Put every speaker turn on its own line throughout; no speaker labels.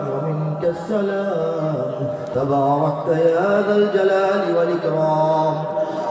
ومنك السلام تباركت يا ذا الجلال والإكرام.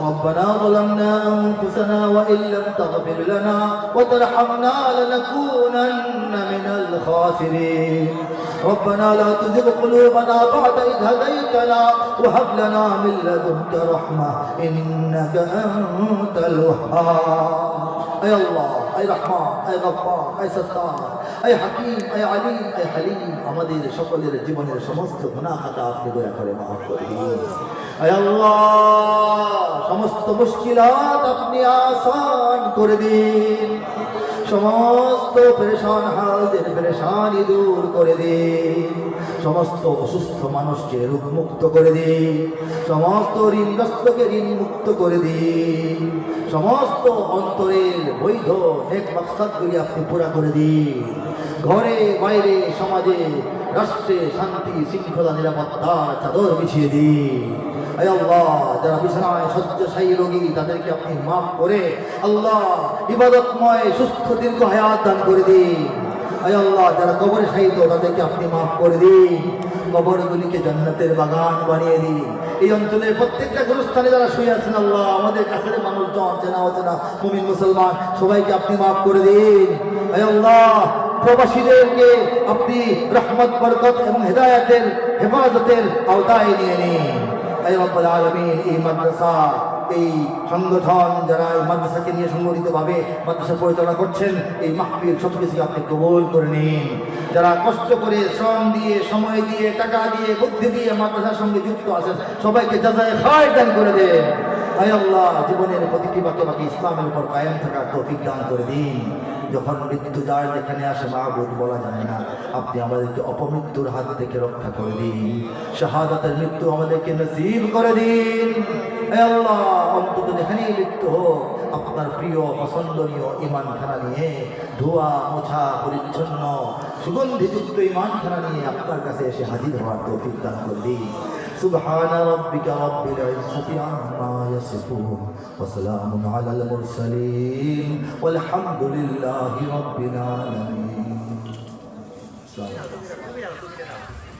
ربنا ظلمنا أنفسنا وإن لم تغفر لنا وترحمنا لنكونن من الخاسرين. ربنا لا تزغ قلوبنا بعد إذ هديتنا وهب لنا من لدنك رحمة إنك أنت الوهاب. أي الله أي رحمن أي غفار أي ستار أي حكيم أي عليم أي حليم আমাদের সকলের জীবনের সমস্ত গুনাহ খাতা আপনি দয়া করে মাফ করে দিন। আয় আল্লাহ সমস্ত মুশকিলাত আপনি আসান করে দিন, সমস্ত পেরেশান হালদের পেরেশানি দূর করে দিন, সমস্ত অসুস্থ মানুষকে রোগ মুক্ত করে দিন, সমস্ত ঋণগ্রস্তকে ঋণ মুক্ত করে দিন, সমস্ত অন্তরের বৈধ নেক মাকসাদগুলি আপনি পুরা করে দিন। ঘরে বাইরে সমাজে রাষ্ট্রে শান্তি শৃঙ্খলা নিরাপত্তার চাদর বিছিয়ে দিন। আয় আল্লাহ যারা বিছানায় শয্যাশায়ী রোগী তাদেরকে আপনি মাফ করে আল্লাহ ইবাদতময় সুস্থ দীর্ঘ হায়াত দান করে দিন। আয় আল্লাহ যারা কবরে শায়িত তাদেরকে আপনি মাফ করে দিন, কবরগুলিকে জান্নাতের বাগান বানিয়ে দিন। এই অঞ্চলের প্রত্যেকটা গুরুস্থানে যারা শুয়ে আছেন আল্লাহ আমাদের কাছের মানুষজন চেনা অচেনা মুমিন মুসলমান সবাইকে আপনি মাফ করে দিন। আয় আল্লাহ প্রবাসীদেরকে আপনি রহমত বরকত এবং হেদায়েতের হেফাজতের আওতায় নিয়ে নিন। আয় রব্বুল আলামিন এই মাদ্রাসা এই সংগঠন যারা এই মাদ্রাসাকে নিয়ে সংগঠিতভাবে মাদ্রাসা পরিচালনা করছেন এই মাহফিল সবকিছুকে আপনি কবুল করে নিন। যারা কষ্ট করে শ্রম দিয়ে সময় দিয়ে টাকা দিয়ে বুদ্ধি দিয়ে মাদ্রাসার সঙ্গে যুক্ত আছেন সবাইকে জাযায়ে খায়র দান করে দেন। আয় আল্লাহ জীবনের প্রতিটি বাঁকে বাঁকে ইসলামের উপর কায়েম থাকার তৌফিক দান করে দিন। যখন মৃত্যু যার যেখানে আসে মাহবুব বলা যায় না, আপনি আমাদেরকে অপমৃত্যুর হাত থেকে রক্ষা করে দিন, শাহাদাতের মৃত্যু আমাদেরকে নসিব করে দিন। হে আল্লাহ অন্তত যেখানেই মৃত্যু হোক আপনার প্রিয় পছন্দনীয় ঈমানখানা নিয়ে ধোয়া মোছা পরিচ্ছন্ন সুগন্ধিযুক্ত ঈমানখানা নিয়ে আপনার কাছে এসে হাজির হওয়ার তৌফিক দান করে দিন। سبحان ربك رب العزة عما يصفون وسلام على المرسلين والحمد لله رب العالمين.